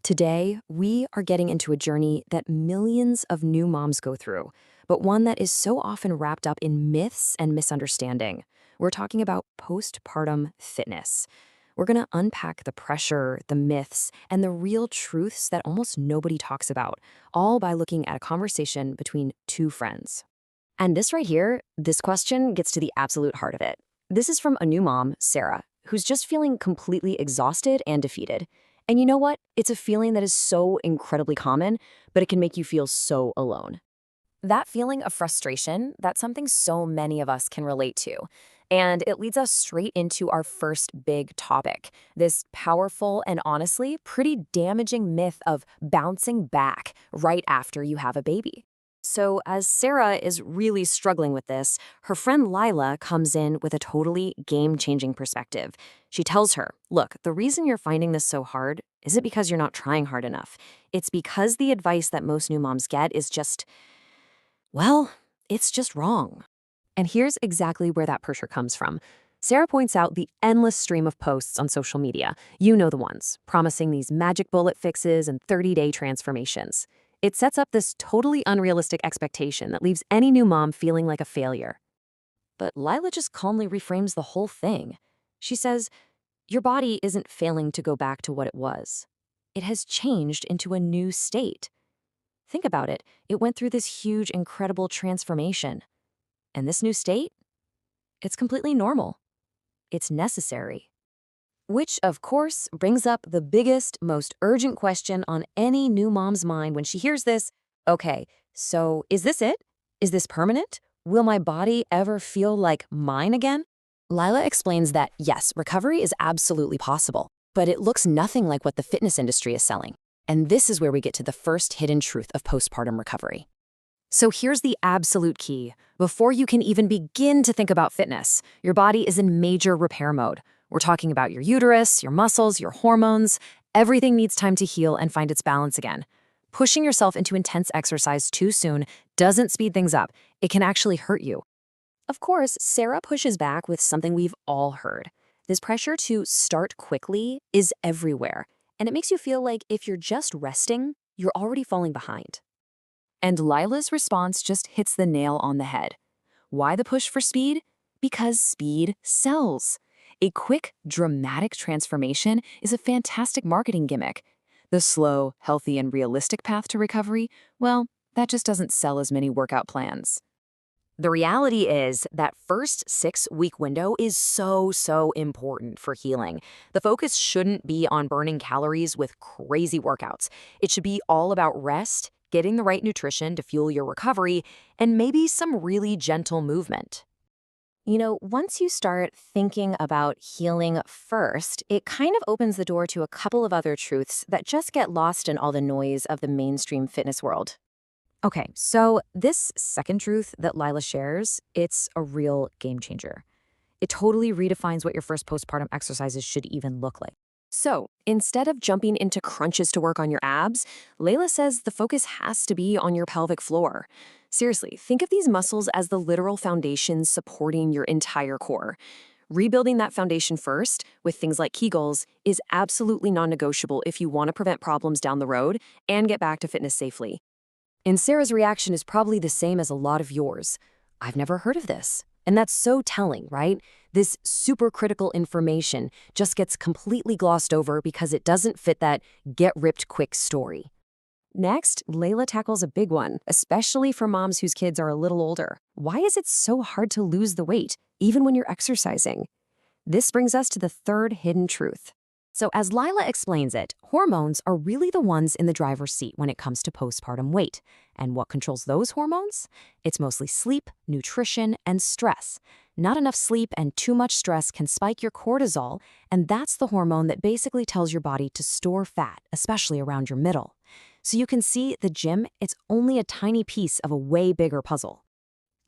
Today, we are getting into a journey that millions of new moms go through, but one that is so often wrapped up in myths and misunderstanding. We're talking about postpartum fitness. We're going to unpack the pressure, the myths, and the real truths that almost nobody talks about, all by looking at a conversation between two friends. And this right here, this question gets to the absolute heart of it. This is from a new mom, Sarah, who's just feeling completely exhausted and defeated. And you know what? It's a feeling that is so incredibly common, but it can make you feel so alone. That feeling of frustration, that's something so many of us can relate to. And it leads us straight into our first big topic, this powerful and honestly pretty damaging myth of bouncing back right after you have a baby. So, as Sarah is really struggling with this, her friend Lila comes in with a totally game changing perspective. She tells her, look, the reason you're finding this so hard isn't because you're not trying hard enough. It's because the advice that most new moms get is just, well, it's just wrong. And here's exactly where that pressure comes from. Sarah points out the endless stream of posts on social media. You know the ones, promising these magic bullet fixes and 30-day transformations. It sets up this totally unrealistic expectation that leaves any new mom feeling like a failure. But Lila just calmly reframes the whole thing. She says, your body isn't failing to go back to what it was. It has changed into a new state. Think about it. It went through this huge, incredible transformation. And this new state? It's completely normal. It's necessary. Which, of course, brings up the biggest, most urgent question on any new mom's mind when she hears this. Okay, so is this it? Is this permanent? Will my body ever feel like mine again? Lila explains that, yes, recovery is absolutely possible, but it looks nothing like what the fitness industry is selling. And this is where we get to the first hidden truth of postpartum recovery. So here's the absolute key. Before you can even begin to think about fitness, your body is in major repair mode. We're talking about your uterus, your muscles, your hormones. Everything needs time to heal and find its balance again. Pushing yourself into intense exercise too soon doesn't speed things up. It can actually hurt you. Of course, Sarah pushes back with something we've all heard. This pressure to start quickly is everywhere, and it makes you feel like if you're just resting, you're already falling behind. And Lila's response just hits the nail on the head. Why the push for speed? Because speed sells. A quick, dramatic transformation is a fantastic marketing gimmick. The slow, healthy, and realistic path to recovery, well, that just doesn't sell as many workout plans. The reality is that first 6-week window is so important for healing. The focus shouldn't be on burning calories with crazy workouts. It should be all about rest, getting the right nutrition to fuel your recovery, and maybe some really gentle movement. You know, once you start thinking about healing first, it kind of opens the door to a couple of other truths that just get lost in all the noise of the mainstream fitness world. Okay, so this second truth that Lila shares, it's a real game changer. It totally redefines what your first postpartum exercises should even look like. So, instead of jumping into crunches to work on your abs, Layla says the focus has to be on your pelvic floor. Seriously, think of these muscles as the literal foundations supporting your entire core. Rebuilding that foundation first, with things like Kegels, is absolutely non-negotiable if you want to prevent problems down the road and get back to fitness safely. And Sarah's reaction is probably the same as a lot of yours. I've never heard of this. And that's so telling, right? This super critical information just gets completely glossed over because it doesn't fit that get-ripped-quick story. Next, Layla tackles a big one, especially for moms whose kids are a little older. Why is it so hard to lose the weight, even when you're exercising? This brings us to the third hidden truth. So as Lila explains it, hormones are really the ones in the driver's seat when it comes to postpartum weight. And what controls those hormones? It's mostly sleep, nutrition, and stress. Not enough sleep and too much stress can spike your cortisol, and that's the hormone that basically tells your body to store fat, especially around your middle. So you can see the gym, it's only a tiny piece of a way bigger puzzle.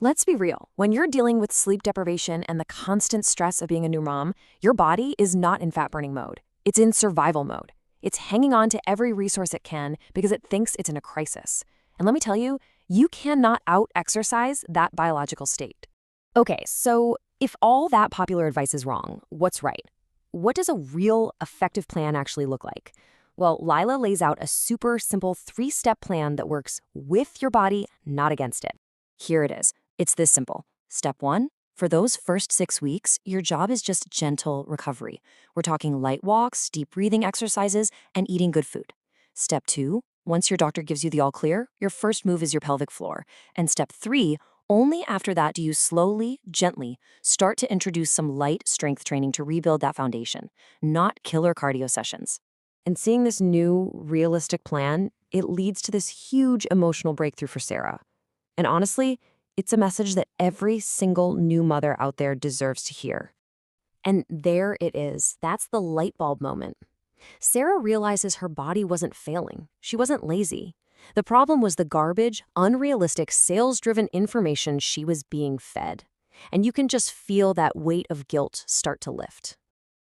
Let's be real. When you're dealing with sleep deprivation and the constant stress of being a new mom, your body is not in fat-burning mode. It's in survival mode. It's hanging on to every resource it can because it thinks it's in a crisis. And let me tell you, you cannot out-exercise that biological state. Okay, so if all that popular advice is wrong, what's right? What does a real, effective plan actually look like? Well, Lila lays out a super simple 3-step plan that works with your body, not against it. Here it is. It's this simple. Step 1, for those first 6 weeks, your job is just gentle recovery. We're talking light walks, deep breathing exercises, and eating good food. Step 2, once your doctor gives you the all clear, your first move is your pelvic floor. And step 3, only after that do you slowly, gently start to introduce some light strength training to rebuild that foundation, not killer cardio sessions. And seeing this new, realistic plan, it leads to this huge emotional breakthrough for Sarah. And honestly, it's a message that every single new mother out there deserves to hear. And there it is. That's the light bulb moment. Sarah realizes her body wasn't failing. She wasn't lazy. The problem was the garbage, unrealistic, sales-driven information she was being fed. And you can just feel that weight of guilt start to lift.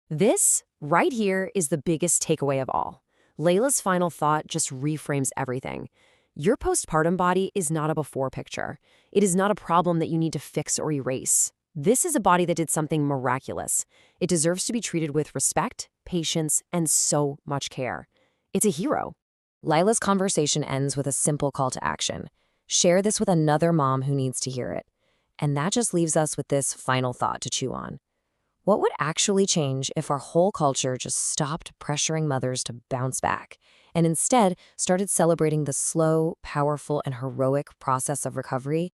This, right here, is the biggest takeaway of all. Layla's final thought just reframes everything. Your postpartum body is not a before picture. It is not a problem that you need to fix or erase. This is a body that did something miraculous. It deserves to be treated with respect, patience, and so much care. It's a hero. Lila's conversation ends with a simple call to action. Share this with another mom who needs to hear it. And that just leaves us with this final thought to chew on. What would actually change if our whole culture just stopped pressuring mothers to bounce back and instead started celebrating the slow, powerful, and heroic process of recovery?